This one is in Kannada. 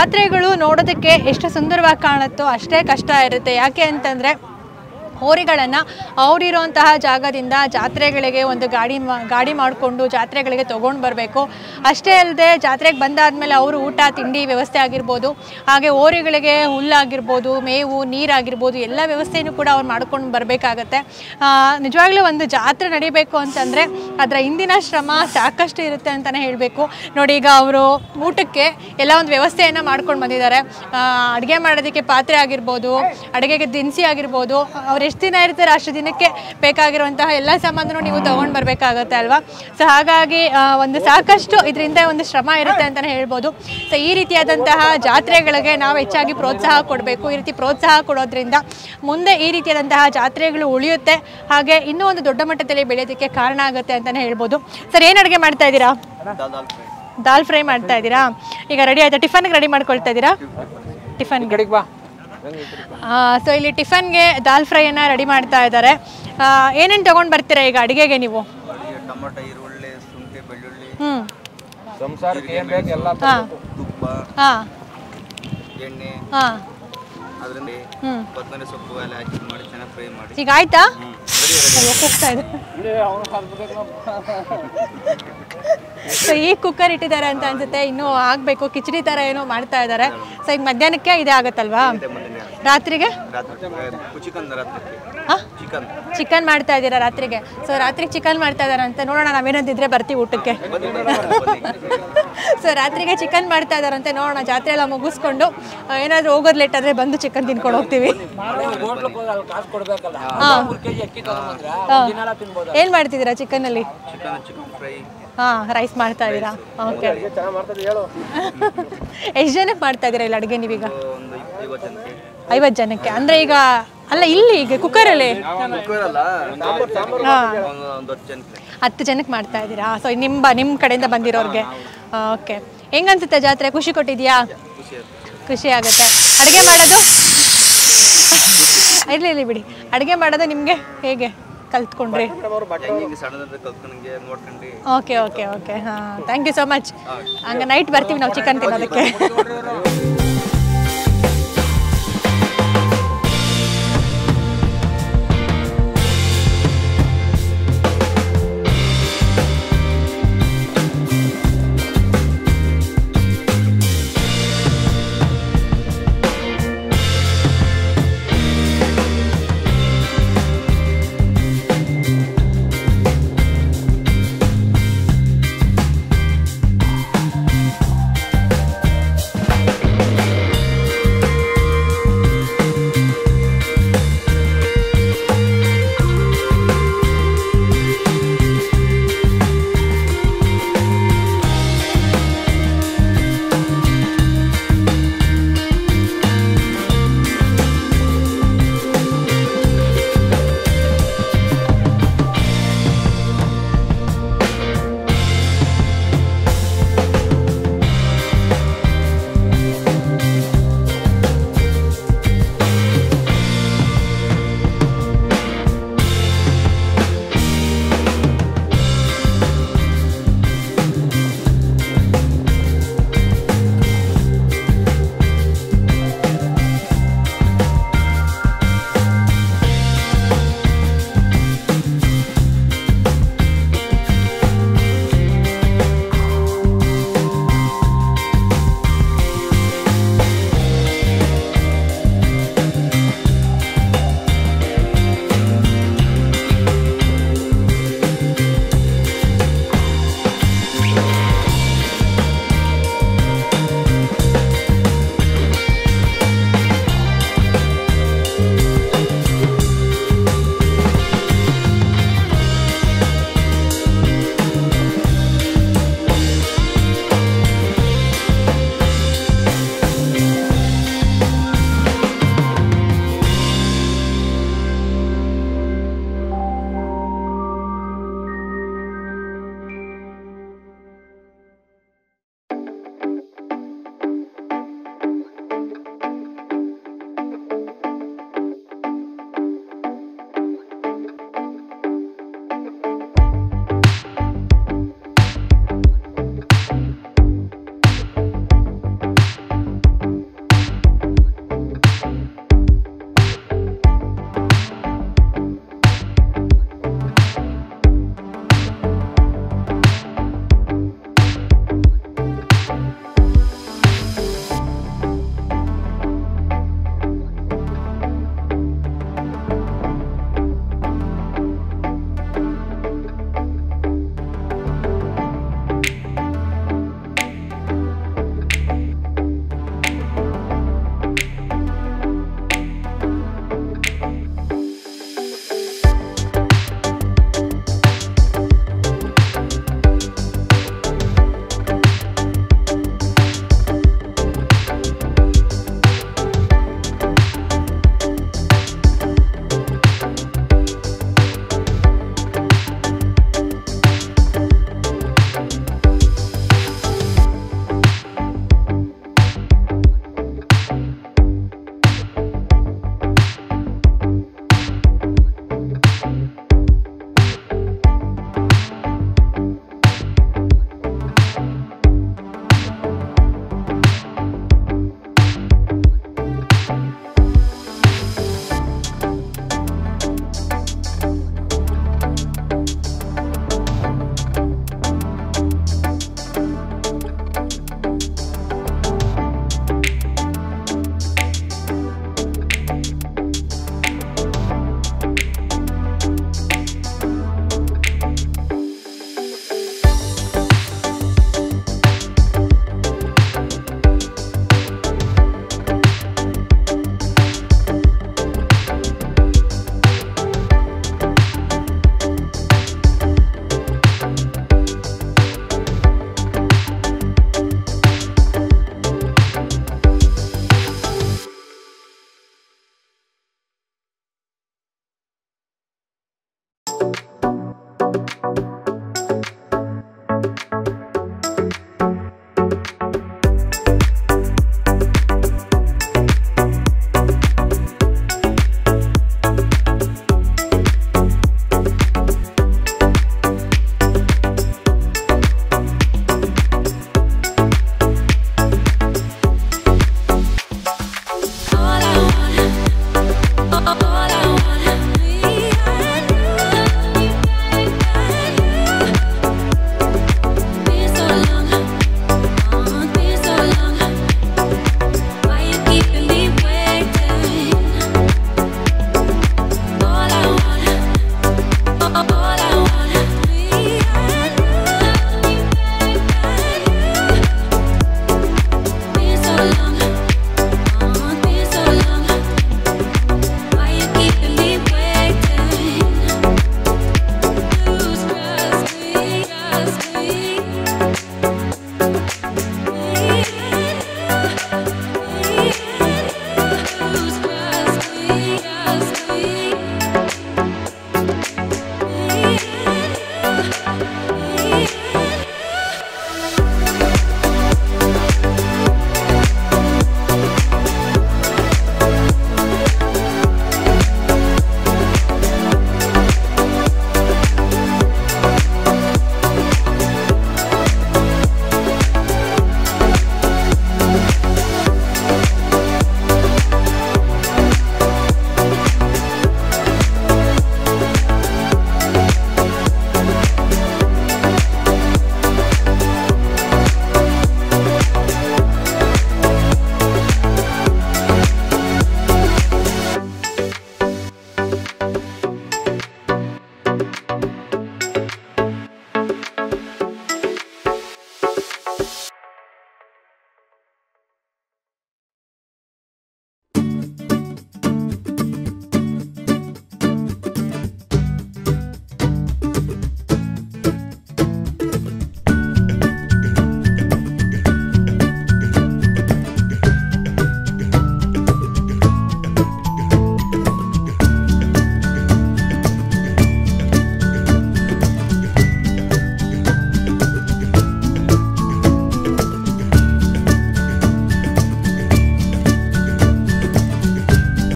ಜಾತ್ರೆಗಳು ನೋಡೋದಕ್ಕೆ ಎಷ್ಟು ಸುಂದರವಾಗಿ ಕಾಣುತ್ತೋ ಅಷ್ಟೇ ಕಷ್ಟ ಇರುತ್ತೆ. ಯಾಕೆ ಅಂತಂದರೆ ಹೋರಿಗಳನ್ನು ಅವರಿರುವಂತಹ ಜಾಗದಿಂದ ಜಾತ್ರೆಗಳಿಗೆ ಒಂದು ಗಾಡಿ ಮಾಡಿಕೊಂಡು ಜಾತ್ರೆಗಳಿಗೆ ತೊಗೊಂಡು ಬರಬೇಕು. ಅಷ್ಟೇ ಅಲ್ಲದೆ ಜಾತ್ರೆಗೆ ಬಂದಾದಮೇಲೆ ಅವರು ಊಟ ತಿಂಡಿ ವ್ಯವಸ್ಥೆ ಆಗಿರ್ಬೋದು, ಹಾಗೆ ಹೋರಿಗಳಿಗೆ ಹುಲ್ಲಾಗಿರ್ಬೋದು, ಮೇವು ನೀರಾಗಿರ್ಬೋದು ಎಲ್ಲ ವ್ಯವಸ್ಥೆಯೂ ಕೂಡ ಅವ್ರು ಮಾಡ್ಕೊಂಡು ಬರಬೇಕಾಗತ್ತೆ. ನಿಜವಾಗ್ಲೂ ಒಂದು ಜಾತ್ರೆ ನಡಿಬೇಕು ಅಂತಂದರೆ ಅದರ ಹಿಂದಿನ ಶ್ರಮ ಸಾಕಷ್ಟು ಇರುತ್ತೆ ಅಂತಲೇ ಹೇಳಬೇಕು. ನೋಡಿ, ಈಗ ಅವರು ಊಟಕ್ಕೆ ಎಲ್ಲ ಒಂದು ವ್ಯವಸ್ಥೆಯನ್ನು ಮಾಡ್ಕೊಂಡು ಬಂದಿದ್ದಾರೆ. ಅಡುಗೆ ಮಾಡೋದಕ್ಕೆ ಪಾತ್ರೆ ಆಗಿರ್ಬೋದು, ಅಡುಗೆಗೆ ದಿನಸಿ ಆಗಿರ್ಬೋದು, ಅವ್ರು ಎಷ್ಟು ದಿನ ಇರ್ತಾರೆ ಅಷ್ಟು ದಿನಕ್ಕೆ ಬೇಕಾಗಿರುವಂತಹ ಎಲ್ಲ ಸಾಮಾನು ನೀವು ತೊಗೊಂಡು ಬರಬೇಕಾಗತ್ತೆ ಅಲ್ವಾ. ಸೊ ಹಾಗಾಗಿ ಒಂದು ಸಾಕಷ್ಟು ಇದರಿಂದ ಒಂದು ಶ್ರಮ ಇರುತ್ತೆ ಅಂತಲೇ ಹೇಳ್ಬೋದು. ಸೊ ಈ ರೀತಿಯಾದಂತಹ ಜಾತ್ರೆಗಳಿಗೆ ನಾವು ಹೆಚ್ಚಾಗಿ ಪ್ರೋತ್ಸಾಹ ಕೊಡಬೇಕು. ಈ ರೀತಿ ಪ್ರೋತ್ಸಾಹ ಕೊಡೋದ್ರಿಂದ ಮುಂದೆ ಈ ರೀತಿಯಾದಂತಹ ಜಾತ್ರೆಗಳು ಉಳಿಯುತ್ತೆ, ಹಾಗೆ ಇನ್ನೂ ಒಂದು ದೊಡ್ಡ ಮಟ್ಟದಲ್ಲಿ ಬೆಳೆಯೋದಕ್ಕೆ ಕಾರಣ ಆಗುತ್ತೆ ಅಂತಲೇ ಹೇಳ್ಬೋದು. ಸರ್, ಏನು ಅಡುಗೆ ಮಾಡ್ತಾ ಇದ್ದೀರಾ? ದಾಲ್ ಫ್ರೈ ಮಾಡ್ತಾ ಇದ್ದೀರಾ? ಈಗ ರೆಡಿ ಆಯಿತಾ? ಟಿಫನ್ಗೆ ರೆಡಿ ಮಾಡ್ಕೊಳ್ತಾ ಇದ್ದೀರಾ? ಟಿಫನ್ಗೆ ಸೊ ಇಲ್ಲಿ ಟಿಫನ್ಗೆ ದಾಲ್ ಫ್ರೈಯನ್ನು ರೆಡಿ ಮಾಡ್ತಾ ಇದ್ದಾರೆ. ಏನೇನು ತೊಗೊಂಡು ಬರ್ತೀರಾ ಈಗ ಅಡುಗೆಗೆ ನೀವು? ಟೊಮೊಟೊ, ಈರುಳ್ಳಿ, ಶುಂಠಿ, ಬೆಳ್ಳುಳ್ಳಿ, ಎಣ್ಣೆ, ಅದರಿಂದ ಕೊತ್ತಂಬರಿ ಸೊಪ್ಪು ಎಲ್ಲ ಹಾಕಿ ಮಾಡಿ ಚೆನ್ನಾಗಿ ಫ್ರೈ ಮಾಡಿ. ಈಗ ಆಯ್ತಾ? ಹೋಗ್ತಾ ಇದೆ. ಸೊ ಈಗ ಕುಕ್ಕರ್ ಇಟ್ಟಿದ್ದಾರೆ ಅಂತ ಅನ್ಸುತ್ತೆ, ಇನ್ನೂ ಆಗಬೇಕು. ಕಿಚಡಿ ಥರ ಏನೋ ಮಾಡ್ತಾ ಇದ್ದಾರೆ. ಸೊ ಈಗ ಮಧ್ಯಾಹ್ನಕ್ಕೆ ಇದೇ ಆಗುತ್ತಲ್ವಾ? ರಾತ್ರಿಗೆ ಚಿಕನ್ ಮಾಡ್ತಾ ಇದ್ದೀರಾ ರಾತ್ರಿಗೆ? ಸೊ ರಾತ್ರಿಗೆ ಚಿಕನ್ ಮಾಡ್ತಾ ಇದ್ದಾರೆ ಅಂತ ನೋಡೋಣ, ನಾವೇನಂತಿದ್ರೆ ಬರ್ತೀವಿ ಊಟಕ್ಕೆ. ಸೊ ರಾತ್ರಿಗೆ ಚಿಕನ್ ಮಾಡ್ತಾ ಇದ್ದಾರಂತೆ, ನೋಡೋಣ. ಜಾತ್ರೆ ಎಲ್ಲ ಮುಗಿಸ್ಕೊಂಡು ಏನಾದರೂ ಹೋಗೋದು ಲೇಟ್ ಆದರೆ ಬಂದು ಚಿಕನ್ ತಿನ್ಕೊಂಡು ಹೋಗ್ತೀವಿ. ಏನು ಮಾಡ್ತಿದ್ದೀರಾ ಚಿಕನ್ನಲ್ಲಿ? ಹಾಂ, ರೈಸ್ ಮಾಡ್ತಾ ಇದ್ದೀರಾ? ಓಕೆ. ಎಷ್ಟು ಜನಕ್ಕೆ ಮಾಡ್ತಾ ಇದ್ದೀರಾ ಇಲ್ಲಿ ಅಡುಗೆ ನೀವೀಗ? 50 ಜನಕ್ಕೆ ಅಂದರೆ ಈಗ ಅಲ್ಲ, ಇಲ್ಲಿ ಈಗ ಕುಕ್ಕರಲ್ಲಿ 10 ಜನಕ್ಕೆ ಮಾಡ್ತಾ ಇದ್ದೀರಾ? ಸೊ ನಿಮ್ಮ ಕಡೆಯಿಂದ ಬಂದಿರೋರಿಗೆ. ಓಕೆ. ಹೆಂಗನ್ಸುತ್ತೆ ಜಾತ್ರೆ? ಖುಷಿ ಕೊಟ್ಟಿದ್ಯಾ? ಖುಷಿ ಆಗುತ್ತೆ. ಅಡುಗೆ ಮಾಡೋದು ಇರಲಿ ಬಿಡಿ. ಅಡುಗೆ ಮಾಡೋದು ನಿಮಗೆ ಹೇಗೆ ಕಲ್ತ್ಕೊಂಡ್ರಿ? Okay okay okay. ಹಾಂ, ಥ್ಯಾಂಕ್ ಯು ಸೊ ಮಚ್. ಹಂಗೆ ನೈಟ್ ಬರ್ತೀವಿ ನಾವು ಚಿಕನ್ ತಿನ್ನೋದಕ್ಕೆ. Just